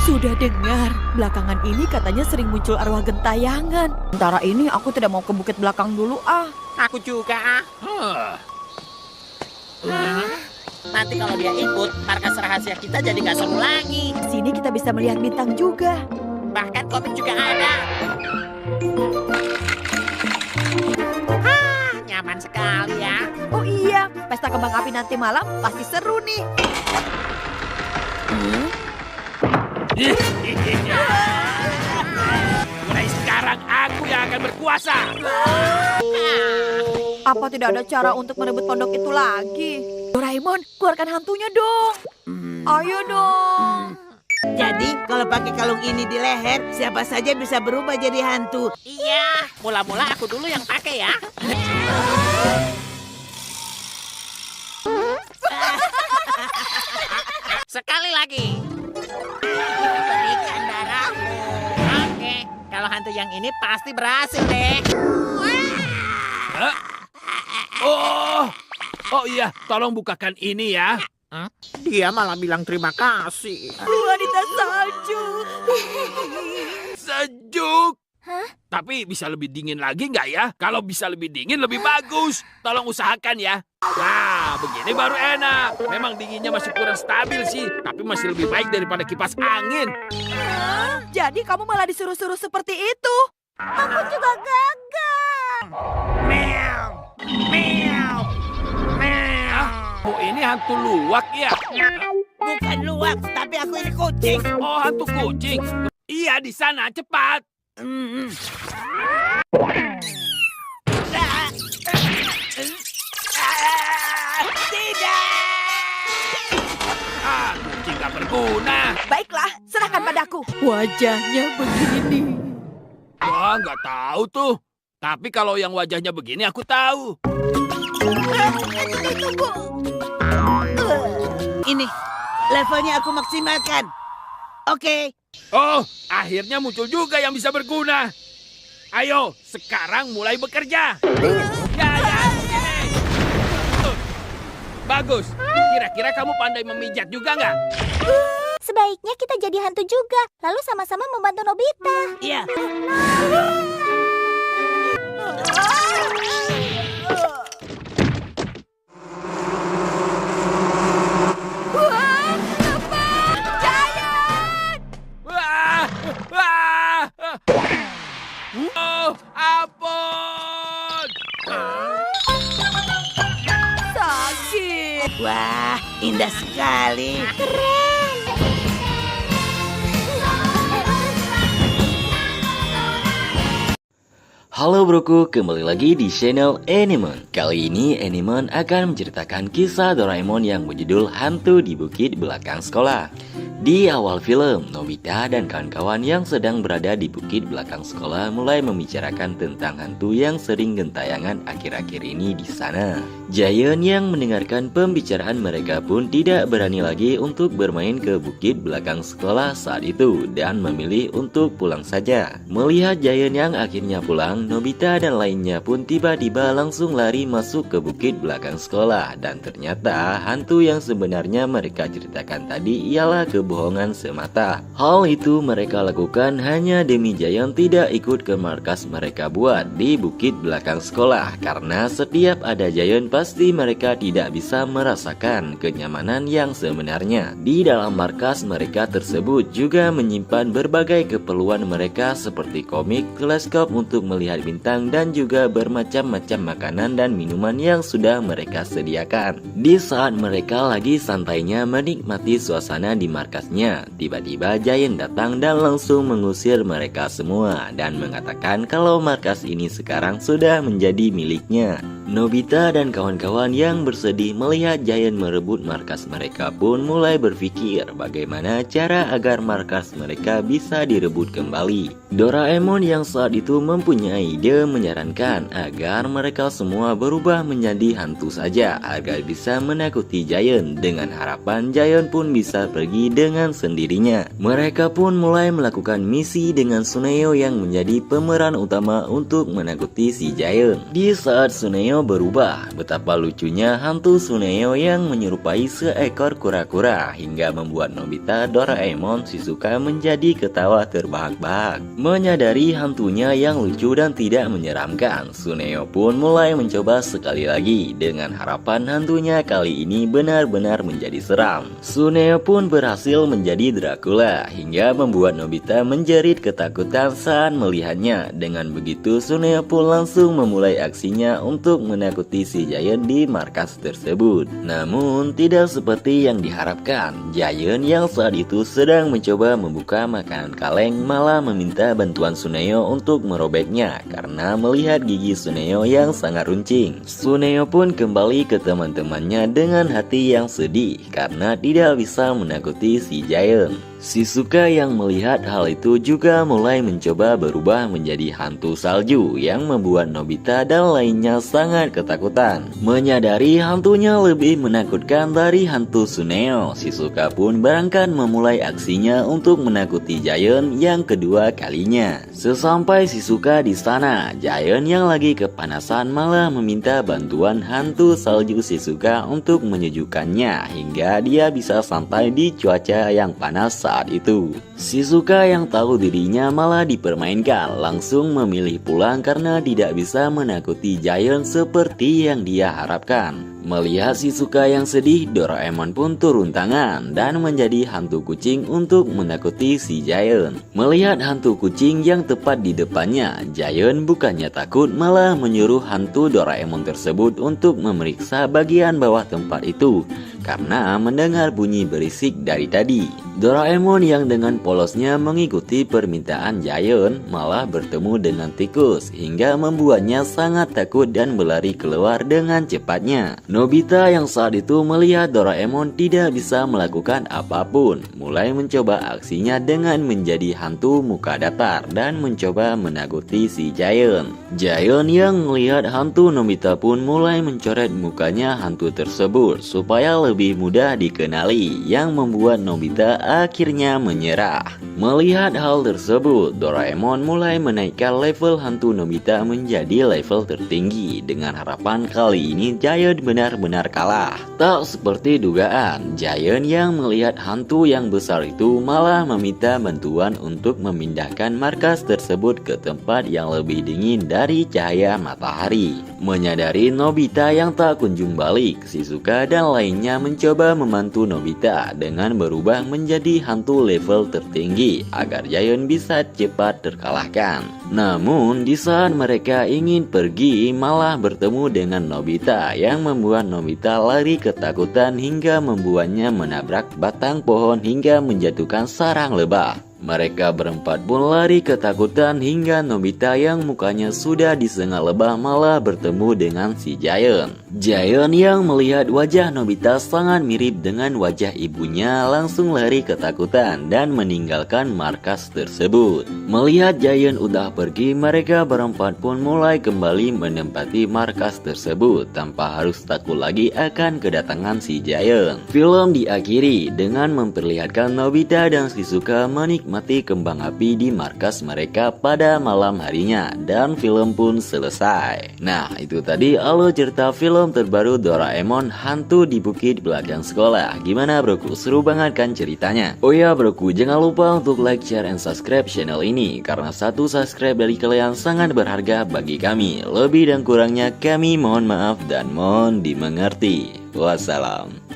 Sudah dengar, belakangan ini katanya sering muncul arwah gentayangan. Sementara ini aku tidak mau ke bukit belakang dulu ah. Aku juga. Nanti kalau dia ikut, markas rahasia kita jadi nggak seru lagi. Di sini kita bisa melihat bintang juga. Bahkan komik juga ada. Nyaman sekali ya. Oh iya, pesta kembang api nanti malam pasti seru nih. Mulai sekarang aku yang akan berkuasa. Apa tidak ada cara untuk merebut pondok itu lagi? Doraemon, keluarkan hantunya dong. Ayo dong. Jadi kalau pakai kalung ini di leher, siapa saja bisa berubah jadi hantu. Iya, mula-mula aku dulu yang pakai ya. Sekali lagi. Berikan darahmu. Oke, kalau hantu yang ini pasti berhasil deh. Oh iya, tolong bukakan ini ya. Dia malah bilang terima kasih. Wanita salju. Sejuk. Tapi bisa lebih dingin lagi nggak ya? Kalau bisa lebih dingin lebih bagus. Tolong usahakan ya. Nah, begini baru enak. Memang dinginnya masih kurang stabil sih, tapi masih lebih baik daripada kipas angin. Jadi kamu malah disuruh-suruh seperti itu? Aku juga gagal. Meow, meow, meow. Oh, ini hantu luwak ya? Bukan luwak, tapi aku ini kucing. Oh, hantu kucing. Iya, di sana, cepat. Tidak. Kucing gak berguna. Baiklah, serahkan padaku. Wajahnya begini. Wah, nggak tahu tuh. Tapi kalau yang wajahnya begini aku tahu. Ini, levelnya aku maksimalkan. Oke. Oh, akhirnya muncul juga yang bisa berguna. Ayo, sekarang mulai bekerja. Ya, sini. Bagus. Kira-kira kamu pandai memijat juga nggak? Sebaiknya kita jadi hantu juga, lalu sama-sama membantu Nobita. Iya. Wah! Wah! Oh, ampun! Sakit. Wah, indah sekali. Halo broku, kembali lagi di channel Animon. Kali ini Animon akan menceritakan kisah Doraemon yang berjudul Hantu di Bukit Belakang Sekolah. Di awal film, Nobita dan kawan-kawan yang sedang berada di bukit belakang sekolah mulai membicarakan tentang hantu yang sering gentayangan akhir-akhir ini di sana. Giant yang mendengarkan pembicaraan mereka pun tidak berani lagi untuk bermain ke bukit belakang sekolah saat itu dan memilih untuk pulang saja. Melihat Giant yang akhirnya pulang, Nobita dan lainnya pun tiba-tiba langsung lari masuk ke bukit belakang sekolah dan ternyata hantu yang sebenarnya mereka ceritakan tadi ialah kebohongan semata. Hal itu mereka lakukan hanya demi Giant tidak ikut ke markas mereka buat di bukit belakang sekolah karena setiap ada Giant pasti mereka tidak bisa merasakan kenyamanan yang sebenarnya. Di dalam markas mereka tersebut juga menyimpan berbagai keperluan mereka seperti komik, teleskop untuk melihat bintang dan juga bermacam-macam makanan dan minuman yang sudah mereka sediakan. Di saat mereka lagi santainya menikmati suasana di markasnya, tiba-tiba Giant datang dan langsung mengusir mereka semua dan mengatakan kalau markas ini sekarang sudah menjadi miliknya. Nobita dan kawan-kawan yang bersedih melihat Giant merebut markas mereka pun mulai berpikir bagaimana cara agar markas mereka bisa direbut kembali. Doraemon yang saat itu mempunyai ide menyarankan agar mereka semua berubah menjadi hantu saja agar bisa menakuti Giant, dengan harapan Giant pun bisa pergi dengan sendirinya. Mereka pun mulai melakukan misi dengan Suneo yang menjadi pemeran utama untuk menakuti si Giant. Di saat Suneo Suneo berubah. Betapa lucunya hantu Suneo yang menyerupai seekor kura-kura hingga membuat Nobita, Doraemon, Shizuka menjadi ketawa terbahak-bahak. Menyadari hantunya yang lucu dan tidak menyeramkan, Suneo pun mulai mencoba sekali lagi dengan harapan hantunya kali ini benar-benar menjadi seram. Suneo pun berhasil menjadi Dracula hingga membuat Nobita menjerit ketakutan saat melihatnya. Dengan begitu Suneo pun langsung memulai aksinya untuk menakuti si Giant di markas tersebut. Namun tidak seperti yang diharapkan. Giant yang saat itu sedang mencoba membuka makanan kaleng malah meminta bantuan Suneo untuk merobeknya karena melihat gigi Suneo yang sangat runcing. Suneo pun kembali ke teman-temannya dengan hati yang sedih karena tidak bisa menakuti si Giant. Shizuka yang melihat hal itu juga mulai mencoba berubah menjadi hantu salju yang membuat Nobita dan lainnya sangat ketakutan. Menyadari hantunya lebih menakutkan dari hantu Suneo, Shizuka pun berangkat memulai aksinya untuk menakuti Giant yang kedua kalinya. Sesampai Shizuka di sana, Giant yang lagi kepanasan malah meminta bantuan hantu salju Shizuka untuk menyejukkannya hingga dia bisa santai di cuaca yang panas saat itu. Shizuka yang tahu dirinya malah dipermainkan langsung memilih pulang karena tidak bisa menakuti Giant seperti yang dia harapkan. Melihat Shizuka yang sedih, Doraemon pun turun tangan dan menjadi hantu kucing untuk menakuti si Giant. Melihat hantu kucing yang tepat di depannya, Giant bukannya takut malah menyuruh hantu Doraemon tersebut untuk memeriksa bagian bawah tempat itu karena mendengar bunyi berisik dari tadi. Doraemon yang dengan polosnya mengikuti permintaan Giant malah bertemu dengan tikus hingga membuatnya sangat takut dan berlari keluar dengan cepatnya. Nobita yang saat itu melihat Doraemon tidak bisa melakukan apapun, mulai mencoba aksinya dengan menjadi hantu muka datar dan mencoba menakuti si Giant. Giant yang melihat hantu Nobita pun mulai mencoret mukanya hantu tersebut supaya lebih mudah dikenali, yang membuat Nobita akhirnya menyerah. Melihat hal tersebut, Doraemon mulai menaikkan level hantu Nobita menjadi level tertinggi dengan harapan kali ini Giant benar-benar kalah. Tak seperti dugaan, Giant yang melihat hantu yang besar itu malah meminta bantuan untuk memindahkan markas tersebut ke tempat yang lebih dingin dari cahaya matahari. Menyadari Nobita yang tak kunjung balik, Shizuka dan lainnya mencoba membantu Nobita dengan berubah menjadi hantu level tertinggi agar Giant bisa cepat terkalahkan. Namun di saat mereka ingin pergi malah bertemu dengan Nobita yang membuat Nobita lari ketakutan hingga membuatnya menabrak batang pohon hingga menjatuhkan sarang lebah. Mereka berempat pun lari ketakutan hingga Nobita yang mukanya sudah disengat lebah malah bertemu dengan si Giant. Giant yang melihat wajah Nobita sangat mirip dengan wajah ibunya langsung lari ketakutan dan meninggalkan markas tersebut. Melihat Giant udah pergi, mereka berempat pun mulai kembali menempati markas tersebut tanpa harus takut lagi akan kedatangan si Giant. Film diakhiri dengan memperlihatkan Nobita dan Shizuka menikmati kembang api di markas mereka pada malam harinya dan film pun selesai. Nah, itu tadi alur cerita film terbaru Doraemon Hantu di Bukit Belakang Sekolah. Gimana broku? Seru banget kan ceritanya? Oh ya broku, jangan lupa untuk like, share, and subscribe channel ini karena satu subscribe dari kalian sangat berharga bagi kami. Lebih dan kurangnya kami mohon maaf dan mohon dimengerti. Wassalam.